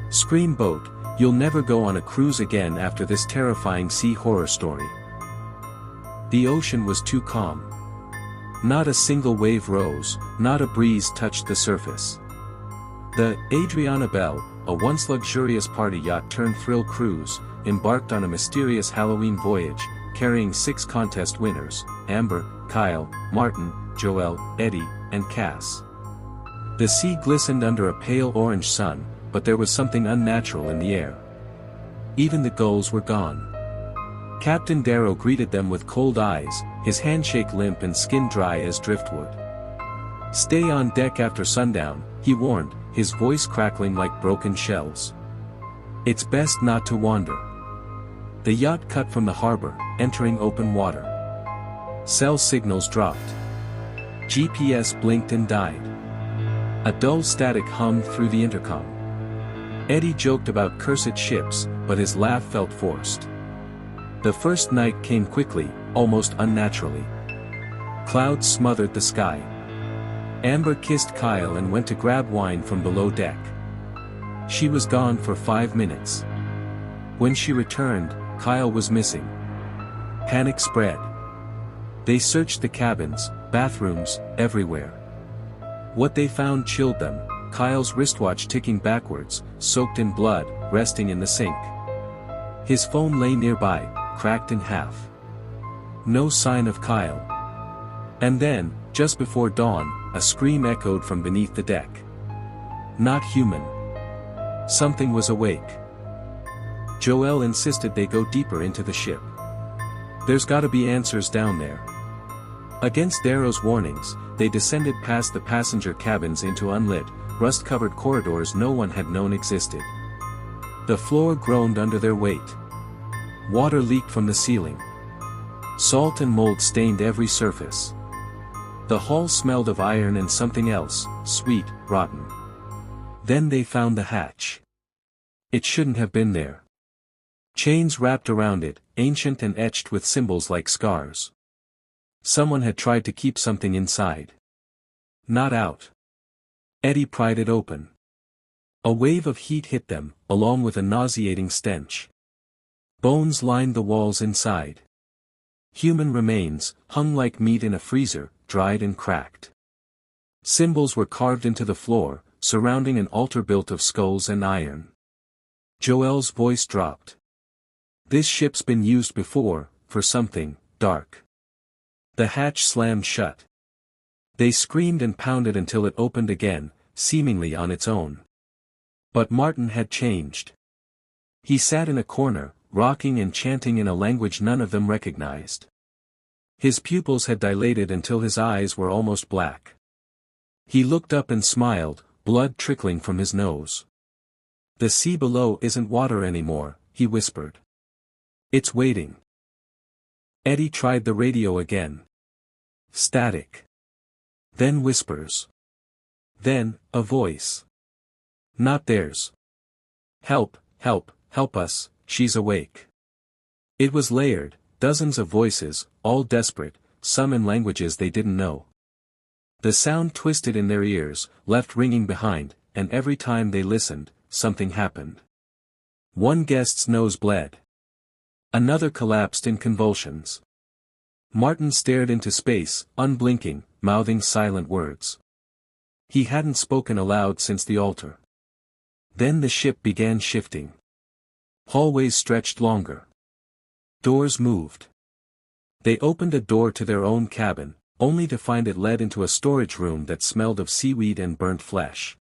Scream boat, you'll never go on a cruise again after this terrifying sea horror story. The ocean was too calm. Not a single wave rose, not a breeze touched the surface. The Adriana Belle, a once luxurious party yacht turned thrill cruise, embarked on a mysterious Halloween voyage, carrying 6 contest winners, Amber, Kyle, Martin, Joel, Eddie, and Cass. The sea glistened under a pale orange sun, but there was something unnatural in the air. Even the gulls were gone. Captain Darrow greeted them with cold eyes, his handshake limp and skin dry as driftwood. "Stay on deck after sundown," he warned, his voice crackling like broken shells. "It's best not to wander." The yacht cut from the harbor, entering open water. Cell signals dropped. GPS blinked and died. A dull static hummed through the intercom. Eddie joked about cursed ships, but his laugh felt forced. The first night came quickly, almost unnaturally. Clouds smothered the sky. Amber kissed Kyle and went to grab wine from below deck. She was gone for 5 minutes. When she returned, Kyle was missing. Panic spread. They searched the cabins, bathrooms, everywhere. What they found chilled them, Kyle's wristwatch ticking backwards, soaked in blood, resting in the sink. His phone lay nearby, cracked in half. No sign of Kyle. And then, just before dawn, a scream echoed from beneath the deck. Not human. Something was awake. Joel insisted they go deeper into the ship. "There's gotta be answers down there." Against Darrow's warnings, they descended past the passenger cabins into unlit, rust-covered corridors no one had known existed. The floor groaned under their weight. Water leaked from the ceiling. Salt and mold stained every surface. The hall smelled of iron and something else, sweet, rotten. Then they found the hatch. It shouldn't have been there. Chains wrapped around it, ancient and etched with symbols like scars. Someone had tried to keep something inside. Not out. Eddie pried it open. A wave of heat hit them, along with a nauseating stench. Bones lined the walls inside. Human remains, hung like meat in a freezer, dried and cracked. Symbols were carved into the floor, surrounding an altar built of skulls and iron. Joel's voice dropped. "This ship's been used before, for something dark." The hatch slammed shut. They screamed and pounded until it opened again, seemingly on its own. But Martin had changed. He sat in a corner, rocking and chanting in a language none of them recognized. His pupils had dilated until his eyes were almost black. He looked up and smiled, blood trickling from his nose. "The sea below isn't water anymore," he whispered. "It's waiting." Eddie tried the radio again. Static. Then whispers. Then, a voice. Not theirs. "Help, help, help us, she's awake." It was layered, dozens of voices, all desperate, some in languages they didn't know. The sound twisted in their ears, left ringing behind, and every time they listened, something happened. One guest's nose bled. Another collapsed in convulsions. Martin stared into space, unblinking, mouthing silent words. He hadn't spoken aloud since the altar. Then the ship began shifting. Hallways stretched longer. Doors moved. They opened a door to their own cabin, only to find it led into a storage room that smelled of seaweed and burnt flesh.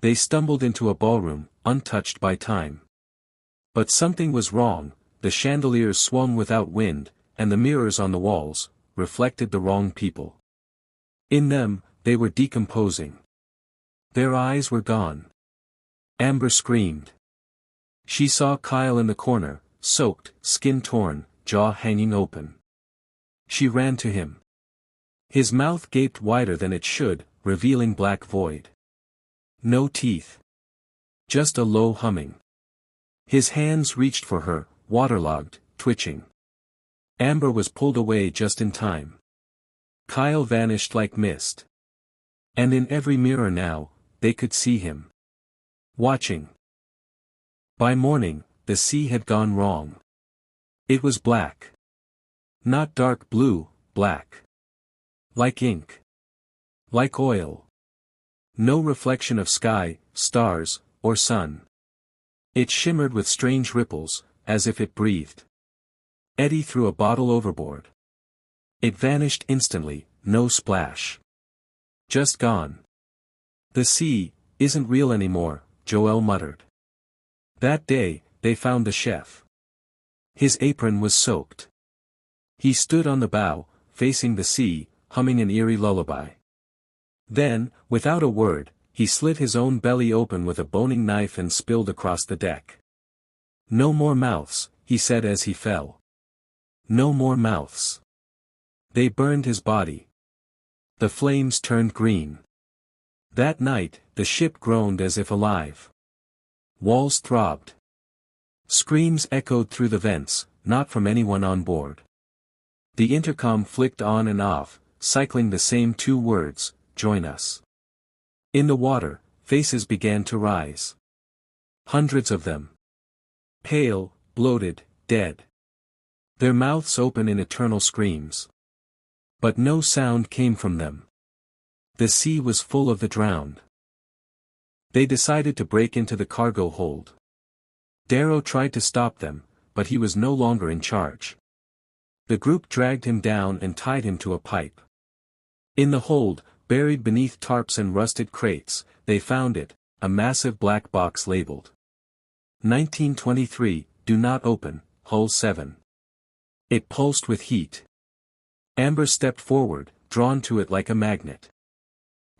They stumbled into a ballroom, untouched by time. But something was wrong, the chandeliers swung without wind, and the mirrors on the walls reflected the wrong people. In them, they were decomposing. Their eyes were gone. Amber screamed. She saw Kyle in the corner, soaked, skin torn, jaw hanging open. She ran to him. His mouth gaped wider than it should, revealing black void. No teeth. Just a low humming. His hands reached for her, waterlogged, twitching. Amber was pulled away just in time. Kyle vanished like mist. And in every mirror now, they could see him. Watching. By morning, the sea had gone wrong. It was black. Not dark blue, black. Like ink. Like oil. No reflection of sky, stars, or sun. It shimmered with strange ripples, as if it breathed. Eddie threw a bottle overboard. It vanished instantly, no splash. Just gone. The sea isn't real anymore, Joel muttered. That day, they found the chef. His apron was soaked. He stood on the bow, facing the sea, humming an eerie lullaby. Then, without a word, he slit his own belly open with a boning knife and spilled across the deck. No more mouths, he said as he fell. No more mouths. They burned his body. The flames turned green. That night, the ship groaned as if alive. Walls throbbed. Screams echoed through the vents, not from anyone on board. The intercom flicked on and off, cycling the same two words, "Join us." In the water, faces began to rise. Hundreds of them. Pale, bloated, dead. Their mouths open in eternal screams. But no sound came from them. The sea was full of the drowned. They decided to break into the cargo hold. Darrow tried to stop them, but he was no longer in charge. The group dragged him down and tied him to a pipe. In the hold, buried beneath tarps and rusted crates, they found it, a massive black box labeled 1923, do not open, hull 7. It pulsed with heat. Amber stepped forward, drawn to it like a magnet.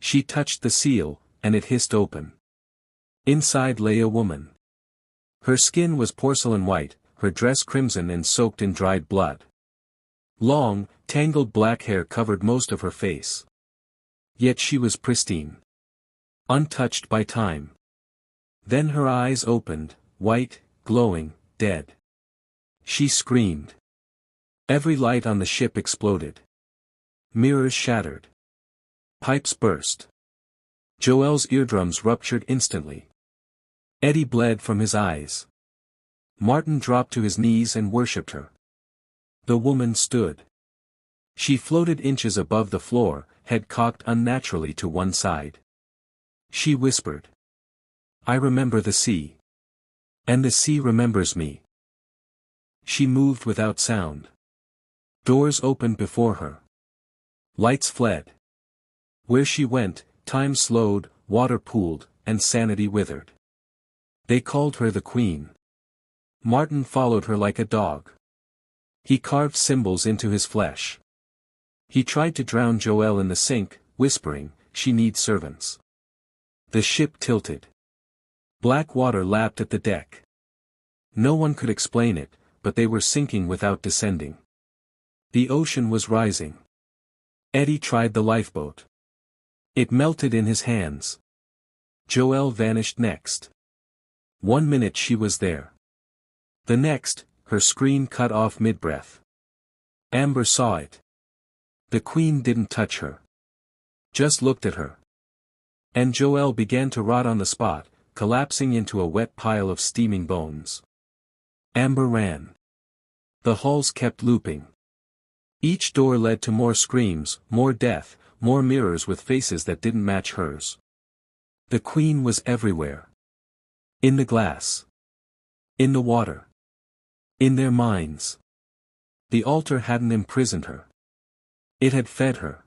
She touched the seal, and it hissed open. Inside lay a woman. Her skin was porcelain white, her dress crimson and soaked in dried blood. Long, tangled black hair covered most of her face. Yet she was pristine. Untouched by time. Then her eyes opened, white, glowing, dead. She screamed. Every light on the ship exploded. Mirrors shattered. Pipes burst. Joel's eardrums ruptured instantly. Eddie bled from his eyes. Martin dropped to his knees and worshipped her. The woman stood. She floated inches above the floor, head cocked unnaturally to one side. She whispered. "I remember the sea. And the sea remembers me." She moved without sound. Doors opened before her. Lights fled. Where she went, time slowed, water pooled, and sanity withered. They called her the Queen. Martin followed her like a dog. He carved symbols into his flesh. He tried to drown Joel in the sink, whispering, "She needs servants." The ship tilted. Black water lapped at the deck. No one could explain it, but they were sinking without descending. The ocean was rising. Eddie tried the lifeboat. It melted in his hands. Joel vanished next. 1 minute she was there. The next, her scream cut off mid-breath. Amber saw it. The Queen didn't touch her. Just looked at her. And Joel began to rot on the spot, collapsing into a wet pile of steaming bones. Amber ran. The halls kept looping. Each door led to more screams, more death, more mirrors with faces that didn't match hers. The Queen was everywhere. In the glass. In the water. In their minds. The altar hadn't imprisoned her. It had fed her.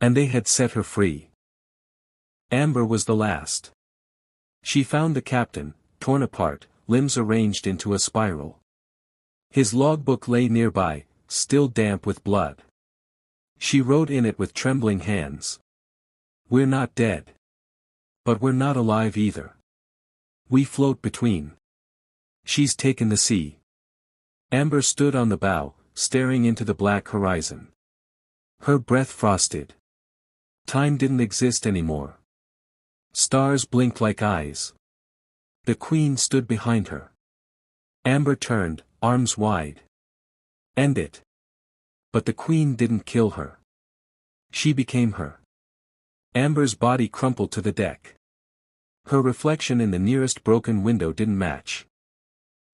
And they had set her free. Amber was the last. She found the captain, torn apart, limbs arranged into a spiral. His logbook lay nearby, still damp with blood. She wrote in it with trembling hands. "We're not dead. But we're not alive either. We float between. She's taken the sea." Amber stood on the bow, staring into the black horizon. Her breath frosted. Time didn't exist anymore. Stars blinked like eyes. The Queen stood behind her. Amber turned, arms wide. End it. But the Queen didn't kill her. She became her. Amber's body crumpled to the deck. Her reflection in the nearest broken window didn't match.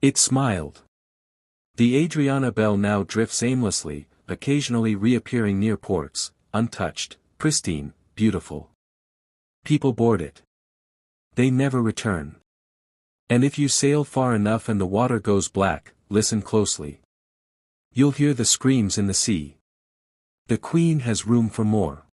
It smiled. The Adriana Bell now drifts aimlessly, occasionally reappearing near ports, untouched, pristine, beautiful. People board it. They never return. And if you sail far enough and the water goes black, listen closely. You'll hear the screams in the sea. The Queen has room for more.